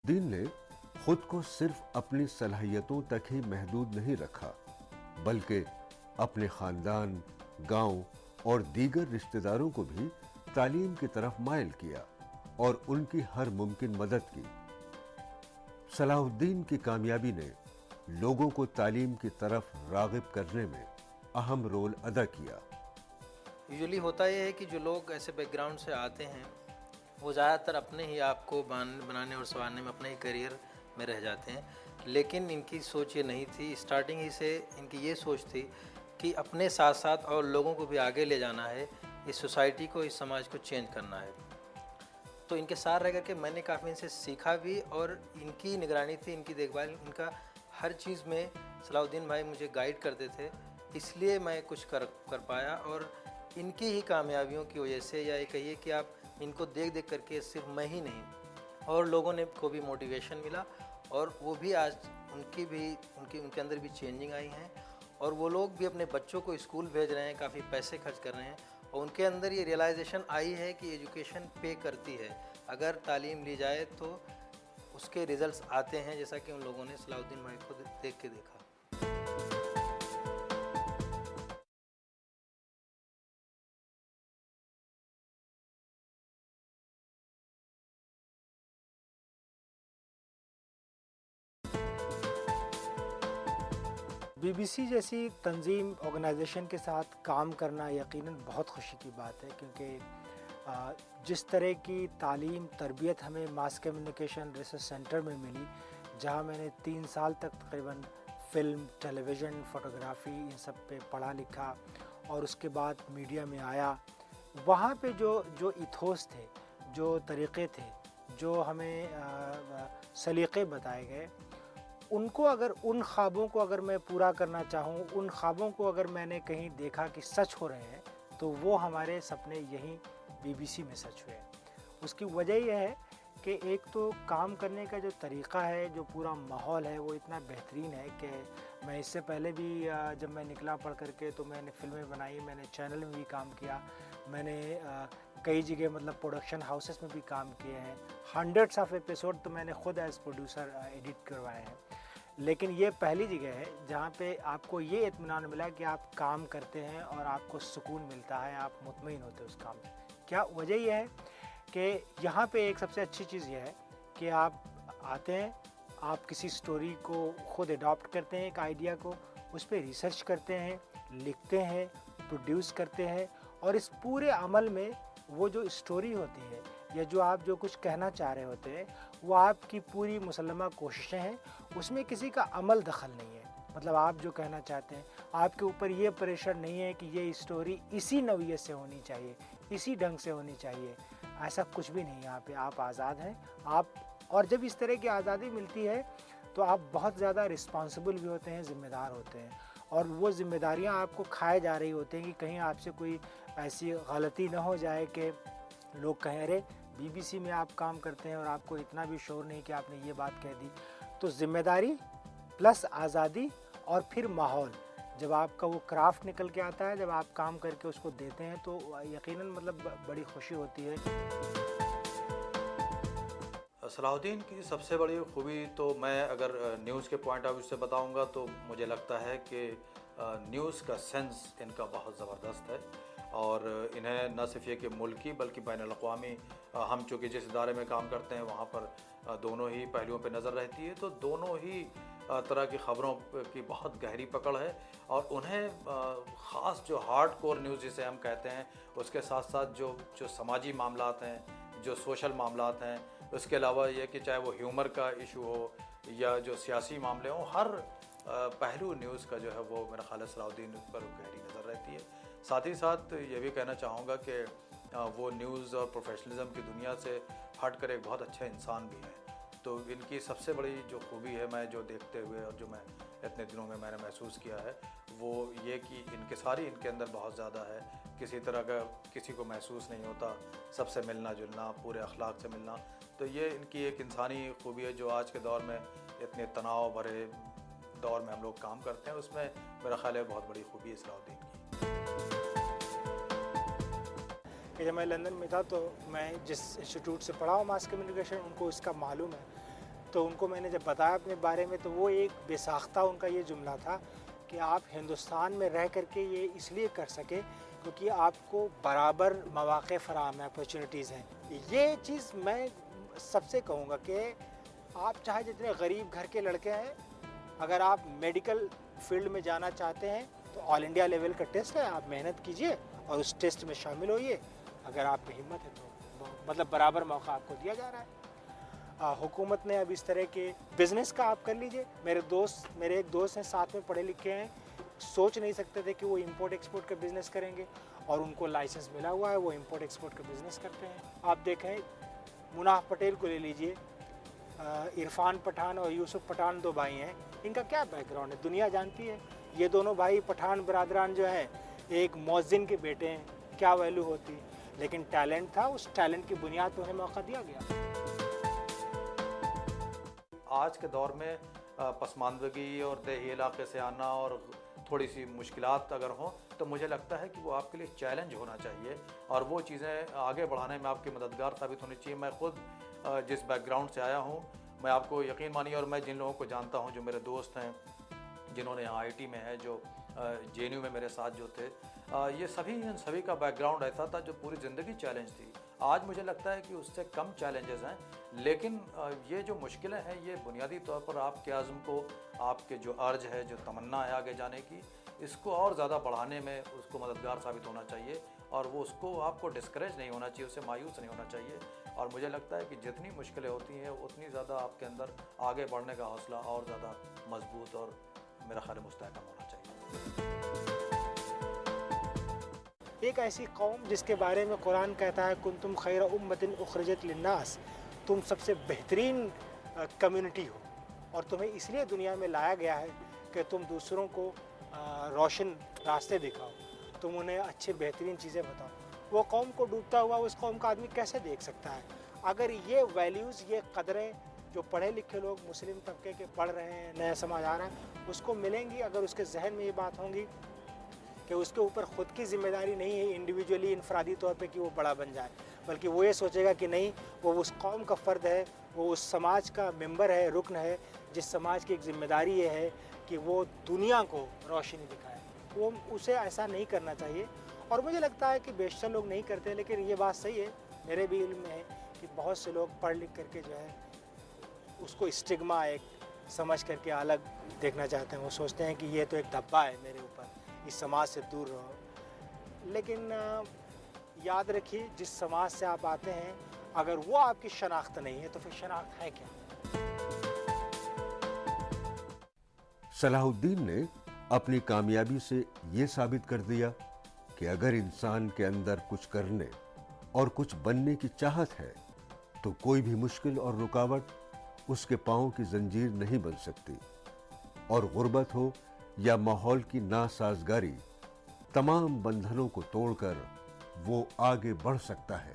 दीन ने खुद को सिर्फ अपनी सलाहियतों तक ही महदूद नहीं रखा, बल्कि अपने खानदान, गांव और दीगर रिश्तेदारों को भी तालीम की तरफ माइल किया और उनकी हर मुमकिन मदद की। सलाहुद्दीन की कामयाबी ने लोगों को तालीम की तरफ राग़िब करने में अहम रोल अदा किया। यूजुअली होता यह है कि जो लोग ऐसे बैकग्राउंड से आते हैं वो ज़्यादातर अपने ही आप को बनाने और संवारने में अपने ही करियर में रह जाते हैं, लेकिन इनकी सोच ये नहीं थी। स्टार्टिंग ही से इनकी ये सोच थी कि अपने साथ साथ और लोगों को भी आगे ले जाना है, इस सोसाइटी को, इस समाज को चेंज करना है। तो इनके साथ रह करके मैंने काफ़ी इनसे सीखा भी, और इनकी निगरानी थी, इनकी देखभाल, इनका हर चीज़ में सलाहुद्दीन भाई मुझे गाइड करते थे, इसलिए मैं कुछ कर पाया। और इनकी ही कामयाबियों की वजह से, या ये कहिए कि आप इनको देख देख करके सिर्फ मैं ही नहीं और लोगों ने को भी मोटिवेशन मिला, और वो भी आज उनके अंदर भी चेंजिंग आई हैं, और वो लोग भी अपने बच्चों को स्कूल भेज रहे हैं, काफ़ी पैसे खर्च कर रहे हैं, और उनके अंदर ये रियलाइजेशन आई है कि एजुकेशन पे करती है। अगर तालीम ली जाए तो उसके रिजल्ट्स आते हैं, जैसा कि उन लोगों ने सलाहुद्दीन भाई को देख के देखा। बीबीसी जैसी तंजीम ऑर्गेनाइजेशन के साथ काम करना यकीनन बहुत खुशी की बात है, क्योंकि जिस तरह की तालीम तरबियत हमें मास कम्युनिकेशन रिसर्च सेंटर में मिली, जहां मैंने 3 साल तक तकरीबन फ़िल्म, टेलीविज़न, फ़ोटोग्राफ़ी इन सब पे पढ़ा लिखा और उसके बाद मीडिया में आया। वहाँ पे जो इथोस थे, जो तरीक़े थे, जो हमें सलीक़े बताए गए, उनको अगर उन ख्वाबों को अगर मैं पूरा करना चाहूँ, उन ख्वाबों को अगर मैंने कहीं देखा कि सच हो रहे हैं, तो वो हमारे सपने यहीं बीबीसी में सच हुए। उसकी वजह यह है कि एक तो काम करने का जो तरीक़ा है, जो पूरा माहौल है, वो इतना बेहतरीन है कि मैं इससे पहले भी जब मैं निकला पढ़ करके तो मैंने फ़िल्में बनाई, मैंने चैनल में भी काम किया, मैंने कई जगह मतलब प्रोडक्शन हाउसेस में भी काम किए हैं। हंड्रेड्स ऑफ एपिसोड तो मैंने खुद एज़ प्रोड्यूसर एडिट करवाए हैं। लेकिन ये पहली जगह है जहाँ पे आपको ये इत्मीनान मिला कि आप काम करते हैं और आपको सुकून मिलता है, आप मुतमईन होते हैं उस काम से। क्या वजह यह है कि यहाँ पे एक सबसे अच्छी चीज़ यह है कि आप आते हैं, आप किसी स्टोरी को खुद अडॉप्ट करते हैं, एक आइडिया को, उस पर रिसर्च करते हैं, लिखते हैं, प्रोड्यूस करते हैं, और इस पूरे अमल में वो जो स्टोरी होती है या जो आप जो कुछ कहना चाह रहे होते हैं, वो आपकी पूरी मुसल्लमा कोशिशें हैं, उसमें किसी का अमल दखल नहीं है। मतलब आप जो कहना चाहते हैं, आपके ऊपर ये प्रेशर नहीं है कि ये स्टोरी इसी नौइयत से होनी चाहिए, इसी ढंग से होनी चाहिए, ऐसा कुछ भी नहीं है। यहाँ पे आप आज़ाद हैं। आप और जब इस तरह की आज़ादी मिलती है तो आप बहुत ज़्यादा रिस्पॉन्सिबल भी होते हैं, ज़िम्मेदार होते हैं, और वो ज़िम्मेदारियाँ आपको खाए जा रही होती हैं कि कहीं आपसे कोई ऐसी गलती ना हो जाए कि लोग कहें अरे बीबीसी में आप काम करते हैं और आपको इतना भी शौर नहीं कि आपने ये बात कह दी। तो ज़िम्मेदारी प्लस आज़ादी और फिर माहौल, जब आपका वो क्राफ्ट निकल के आता है, जब आप काम करके उसको देते हैं, तो यकीनन मतलब बड़ी खुशी होती है। सलाहुद्दीन की सबसे बड़ी खूबी तो मैं अगर न्यूज़ के पॉइंट ऑफ व्यू से बताऊंगा तो मुझे लगता है कि न्यूज़ का सेंस इनका बहुत ज़बरदस्त है, और इन्हें न सिर्फ ये कि मुल्की बल्कि बैनुल-अक़वामी, हम चूँकि जिस इदारे में काम करते हैं वहाँ पर दोनों ही पहलुओं पे नज़र रहती है, तो दोनों ही तरह की ख़बरों की बहुत गहरी पकड़ है, और उन्हें ख़ास जो हार्ड कोर न्यूज़ जिसे हम कहते हैं, उसके साथ साथ जो समाजी मामलात हैं, जो सोशल मामलात हैं, उसके अलावा ये कि चाहे वो ह्यूमर का इशू हो या जो सियासी मामले हों, हर पहलू न्यूज़ का जो है वो मेरा ख़्याल है सलाहुद्दीन पर गहरी नज़र रहती है। साथ ही साथ ये भी कहना चाहूँगा कि वो न्यूज़ और प्रोफेशनलिज्म की दुनिया से हट कर एक बहुत अच्छे इंसान भी हैं। तो इनकी सबसे बड़ी जो खूबी है, मैं जो देखते हुए और जो मैं इतने दिनों में मैंने महसूस किया है, वो ये कि इनके अंदर बहुत ज़्यादा है। किसी तरह का किसी को महसूस नहीं होता, सबसे मिलना जुलना, पूरे अखलाक से मिलना। तो ये इनकी एक इंसानी खूबी है जो आज के दौर में, इतने तनाव भरे दौर में हम लोग काम करते हैं, उसमें मेरा ख्याल है बहुत बड़ी खूबी है सलाहुद्दीन की। कि जब मैं लंदन में था तो मैं जिस इंस्टीट्यूट से पढ़ा हूँ मास कम्युनिकेशन, उनको इसका मालूम है तो उनको मैंने जब बताया अपने बारे में, तो वो एक बेसाख्ता उनका ये जुमला था कि आप हिंदुस्तान में रह करके ये इसलिए कर सके क्योंकि आपको बराबर मौक़े फ़राहम है, अपॉर्चुनिटीज़ हैं। ये चीज़ मैं सबसे कहूँगा कि आप चाहे जितने गरीब घर के लड़के हैं, अगर आप मेडिकल फील्ड में जाना चाहते हैं तो ऑल इंडिया लेवल का टेस्ट है, आप मेहनत कीजिए और उस टेस्ट में शामिल होइए। अगर आप में हिम्मत है तो मतलब बराबर मौका आपको दिया जा रहा है। हुकूमत ने अब इस तरह के बिज़नेस का आप कर लीजिए। मेरे एक दोस्त हैं, साथ में पढ़े लिखे हैं, सोच नहीं सकते थे कि वो इंपोर्ट एक्सपोर्ट का बिज़नेस करेंगे और उनको लाइसेंस मिला हुआ है, वो इंपोर्ट एक्सपोर्ट का बिज़नेस करते हैं। आप देखें, मुनाफ पटेल को ले लीजिए, इरफान पठान और यूसुफ पठान 2 भाई हैं, इनका क्या बैकग्राउंड है दुनिया जानती है। ये दोनों भाई पठान बरादरान जो हैं, एक मौज़िन के बेटे हैं, क्या वैल्यू होती, लेकिन टैलेंट था, उस टैलेंट की बुनियाद पर उन्हें मौका दिया गया। आज के दौर में पसमानदगी और देही इलाके से आना और थोड़ी सी मुश्किलात अगर हों तो मुझे लगता है कि वो आपके लिए चैलेंज होना चाहिए और वो चीज़ें आगे बढ़ाने में आपकी मददगार साबित होनी चाहिए। मैं खुद जिस बैकग्राउंड से आया हूँ, मैं आपको यकीन मानिए, और मैं जिन लोगों को जानता हूँ जो मेरे दोस्त हैं जिन्होंने यहाँ आईटी में है, जो जेएनयू में मेरे साथ जो थे, ये इन सभी का बैकग्राउंड ऐसा था जो पूरी ज़िंदगी चैलेंज थी। आज मुझे लगता है कि उससे कम चैलेंजेस हैं, लेकिन ये जो मुश्किलें हैं ये बुनियादी तौर पर आपके आज़म को, आपके जो अर्ज है, जो तमन्ना है आगे जाने की, इसको और ज़्यादा बढ़ाने में उसको मददगार साबित होना चाहिए और वो उसको आपको डिस्करेज नहीं होना चाहिए, उससे मायूस नहीं होना चाहिए। और मुझे लगता है कि जितनी मुश्किलें होती हैं उतनी ज़्यादा आपके अंदर आगे बढ़ने का हौसला और ज़्यादा मजबूत और मेरा ख्याल मुस्तहकम होना चाहिए। एक ऐसी कौम जिसके बारे में कुरान कहता है कुंतुम खैर उम्मतिन उखरिजत लिन्नास, तुम सबसे बेहतरीन कम्युनिटी हो और तुम्हें इसलिए दुनिया में लाया गया है कि तुम दूसरों को रोशन रास्ते दिखाओ, तुम उन्हें अच्छे बेहतरीन चीज़ें बताओ। वो कौम को डूबता हुआ उस कौम का आदमी कैसे देख सकता है? अगर ये वैल्यूज़, ये कदरें जो पढ़े लिखे लोग मुस्लिम तबके के पढ़ रहे हैं, नया समाज आ रहा है, उसको मिलेंगी, अगर उसके जहन में ये बात होंगी कि उसके ऊपर ख़ुद की जिम्मेदारी नहीं है इंडिविजुअली, इनफरादी तौर पे कि वो बड़ा बन जाए, बल्कि वो ये सोचेगा कि नहीं, वो उस कौम का फ़र्द है, वो उस समाज का मेंबर है, रुकन है, जिस समाज की एक ज़िम्मेदारी ये है कि वो दुनिया को रोशनी दिखाए। वो उसे ऐसा नहीं करना चाहिए और मुझे लगता है कि बेशतर लोग नहीं करते, लेकिन ये बात सही है, मेरे भी इल्म में है कि बहुत से लोग पढ़ लिख करके जो है उसको स्टिग्मा एक समझ करके अलग देखना चाहते हैं। वो सोचते हैं कि ये तो एक धब्बा है मेरे ऊपर, इस समाज से दूर रहो। लेकिन याद रखिए, जिस समाज से आप आते हैं अगर वो आपकी शनाख्त नहीं है तो फिर शनाख्त है क्या? सलाहुद्दीन ने अपनी कामयाबी से ये साबित कर दिया कि अगर इंसान के अंदर कुछ करने और कुछ बनने की चाहत है तो कोई भी मुश्किल और रुकावट उसके पांव की जंजीर नहीं बन सकती, और गुर्बत हो या माहौल की नासाजगारी, तमाम बंधनों को तोड़कर वो आगे बढ़ सकता है।